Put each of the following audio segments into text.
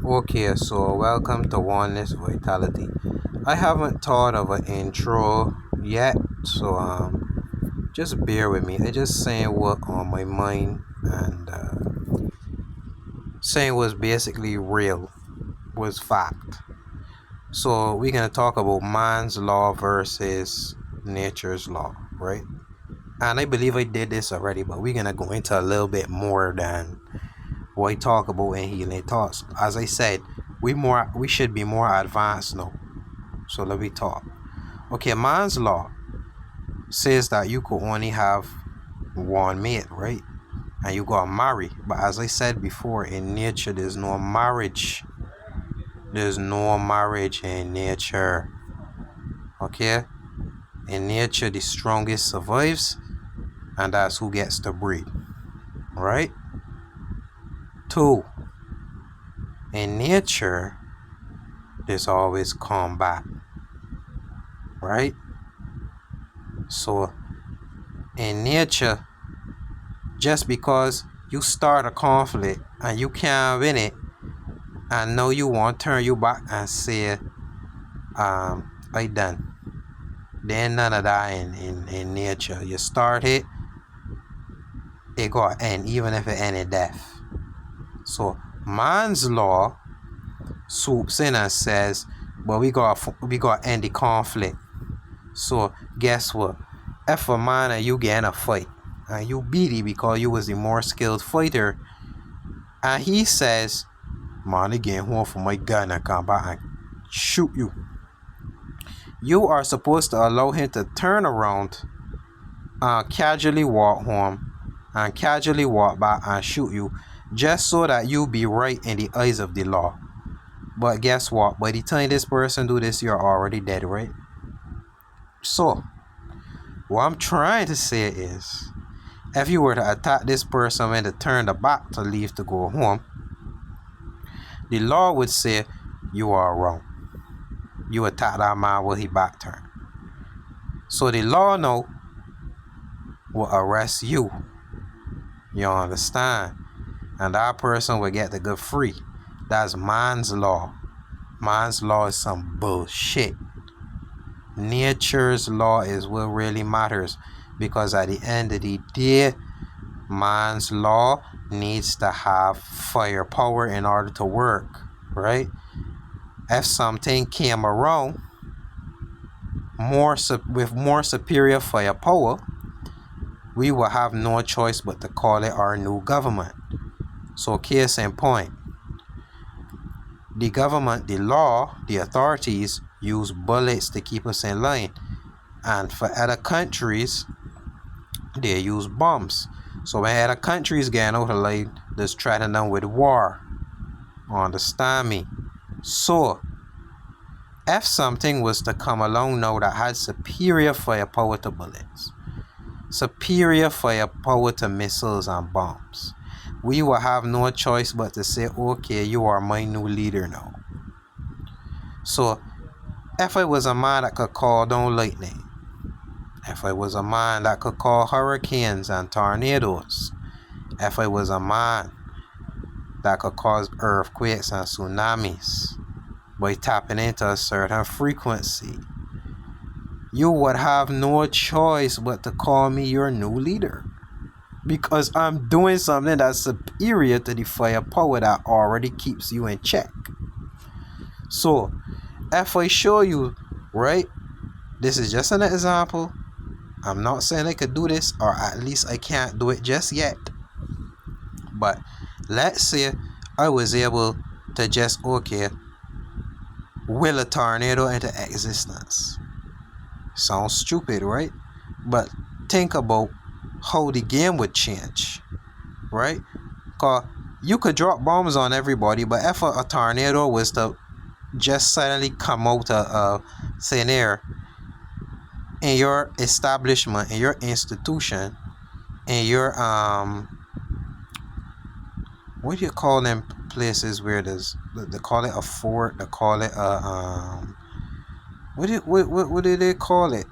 Okay, so welcome to Onenessvitality. I haven't thought of an intro yet, so just bear with me. I just saying what on my mind and saying was basically real, was fact. So we're gonna talk about man's law versus nature's law, right? And I believe I did this already, but we're gonna go into a little bit more than what I talk about in healing thoughts. As I said, we should be more advanced now. So let me talk. Okay, man's law says that you could only have one mate, right? And you gotta marry. But as I said before, in nature, there's no marriage. There's no marriage in nature. Okay? In nature, the strongest survives, and that's who gets to breed. Right? Two, in nature, there's always combat. Right? So, in nature, just because you start a conflict and you can't win it, and now you want to turn you back and say, I done. There ain't none of that in nature. You start it, it got end, even if it ended death. So man's law swoops in and says, but we got end the conflict. So guess what? If a man and you get in a fight and you beat it because you was the more skilled fighter, and he says, man, I get home for my gun and come back and shoot you. You are supposed to allow him to turn around, casually walk home, and casually walk back and shoot you, just so that you be right in the eyes of the law. But guess what? By the time this person do this, you're already dead, right? So, what I'm trying to say is, if you were to attack this person when they turn the back to leave to go home, the law would say you are wrong. You attack that man with his back turned. So the law now will arrest you. You understand? And that person will get to go free. That's man's law. Man's law is some bullshit. Nature's law is what really matters, because at the end of the day, man's law needs to have firepower in order to work, right? If something came around with more superior firepower, we will have no choice but to call it our new government. So case in point, the government, the law, the authorities use bullets to keep us in line. And for other countries, they use bombs. So when other countries get out of line, they threaten them with war. Understand me? So, if something was to come along now that had superior firepower to bullets, superior firepower to missiles and bombs, we will have no choice but to say, okay, you are my new leader now. So, if I was a man that could call down lightning, if I was a man that could call hurricanes and tornadoes, if I was a man that could cause earthquakes and tsunamis by tapping into a certain frequency, you would have no choice but to call me your new leader, because I'm doing something that's superior to the firepower that already keeps you in check. So, if I show you, right, this is just an example. I'm not saying I could do this, or at least I can't do it just yet. But let's say I was able to just, will a tornado into existence. Sounds stupid, right? But think about how the game would change, right? Because you could drop bombs on everybody, but if a tornado was to just suddenly come out of thin air in your establishment, in your institution, in your what do you call them places where there's, they call it a fort, they call it a what do they call it,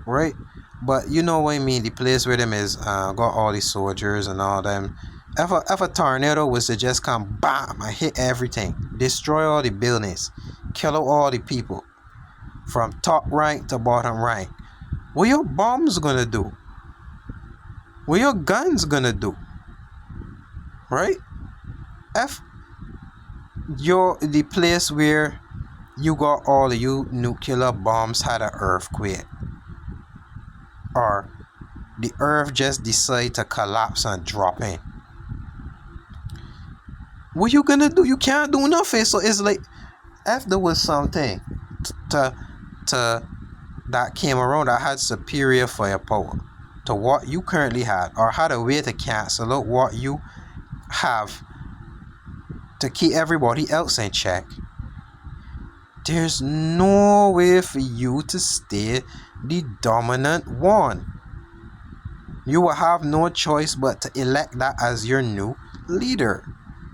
right? But you know what I mean, the place where them is got all the soldiers and all them, If a tornado was to just come bam and hit everything, destroy all the buildings, kill all the people from top rank to bottom rank, what your bombs gonna do? What your guns gonna do? Right? If you're the place where you got all of you nuclear bombs had an earthquake, or the earth just decide to collapse and drop in, what you gonna do? You can't do nothing. So it's like, if there was something to that came around that had superior firepower to what you currently had, or had a way to cancel out what you have to keep everybody else in check, there's no way for you to stay the dominant one. You will have no choice but to elect that as your new leader.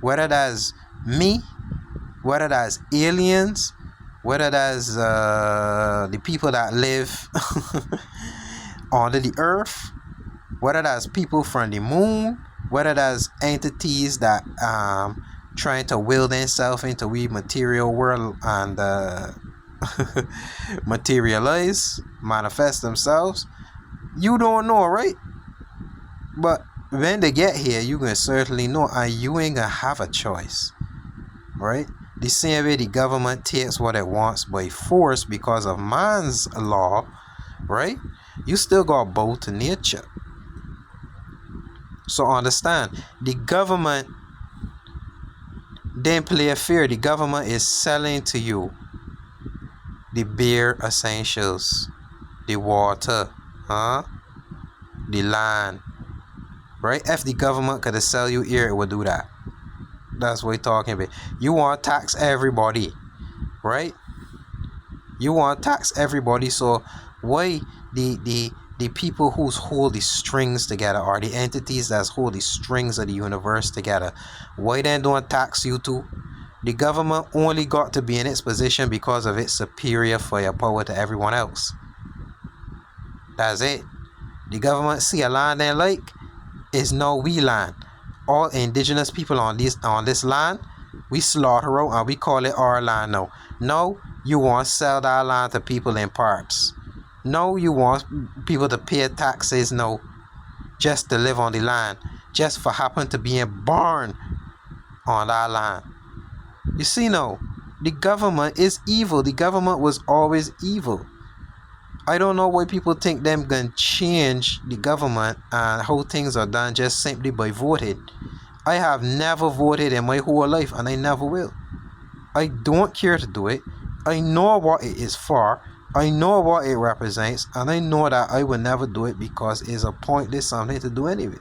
Whether that's me, whether that's aliens, whether that's the people that live under the earth, whether that's people from the moon, whether that's entities that trying to will themselves into we material world and materialize, manifest themselves. You don't know, right? But when they get here, you can certainly know, and you ain't gonna have a choice, right? The same way the government takes what it wants by force because of man's law, right? You still gotta bow to nature. So understand, the government didn't play fair. The government is selling to you the bare essentials, the water, the land, right? If the government could sell you here, it would do that. That's what we're talking about. You want to tax everybody, right? You want to tax everybody. So why the people who hold the strings together, or the entities that hold the strings of the universe together, why they don't tax you too? The government only got to be in its position because of its superior firepower to everyone else. That's it. The government see a land they like, is no we land. All indigenous people on this land, we slaughter out and we call it our land now. No, you want to sell that land to people in parts. No, you want people to pay taxes now just to live on the land, just for happen to be born on that land. You see now, the government is evil. The government was always evil. I don't know why people think them can change the government and how things are done just simply by voting. I have never voted in my whole life, and I never will. I don't care to do it. I know what it is for. I know what it represents, and I know that I will never do it because it's a pointless something to do anyway.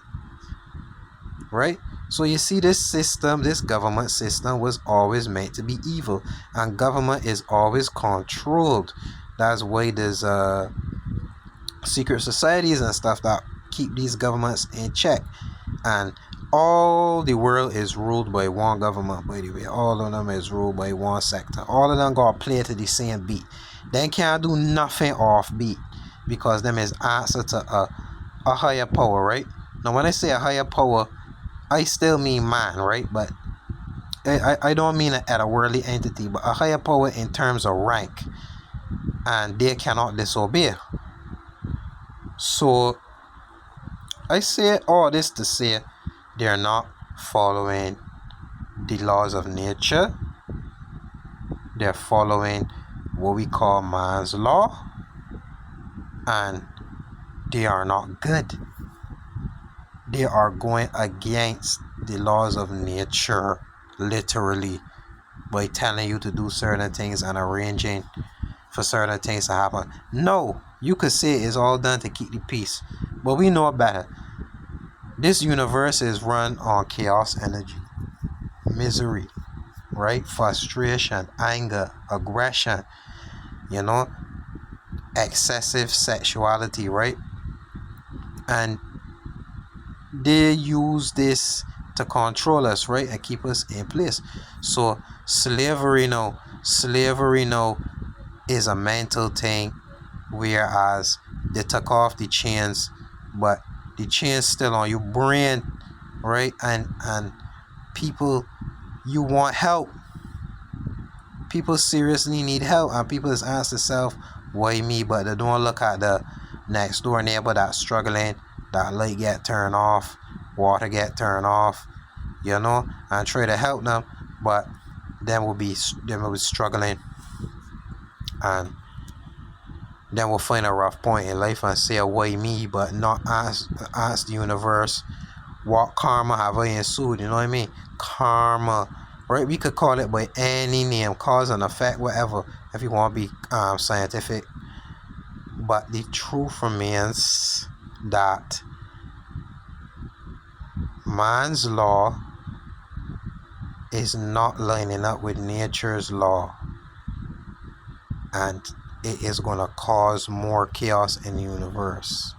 Right? So you see, this system, this government system, was always meant to be evil, and government is always controlled. That's why there's secret societies and stuff that keep these governments in check. And all the world is ruled by one government, by the way. All of them is ruled by one sector. All of them got to play to the same beat. They can't do nothing off beat because them is answer to a higher power, right? Now when I say a higher power, I still mean man, right? But I don't mean it at a worldly entity, but a higher power in terms of rank. And they cannot disobey. So I say all this to say they're not following the laws of nature. They're following what we call man's law, and they are not good. They are going against the laws of nature, literally, by telling you to do certain things and arranging for certain things to happen. No, you could say it's all done to keep the peace, but we know better. This universe is run on chaos energy, misery, right? Frustration, anger, aggression, excessive sexuality, right? And they use this to control us, right? And keep us in place. So slavery now is a mental thing, whereas they took off the chains, but the chains still on your brain. right? And people, you want help. People seriously need help, and people just ask themselves, why me? But they don't look at the next door neighbor that's struggling, that light get turned off, water get turned off, and try to help them. But them will be struggling, and then we'll find a rough point in life and say, why me? But not ask the universe, what karma have I ensued? You know what I mean? Karma, right? We could call it by any name, cause and effect, whatever, if you want to be scientific. But the truth remains that man's law is not lining up with nature's law, and it is going to cause more chaos in the universe.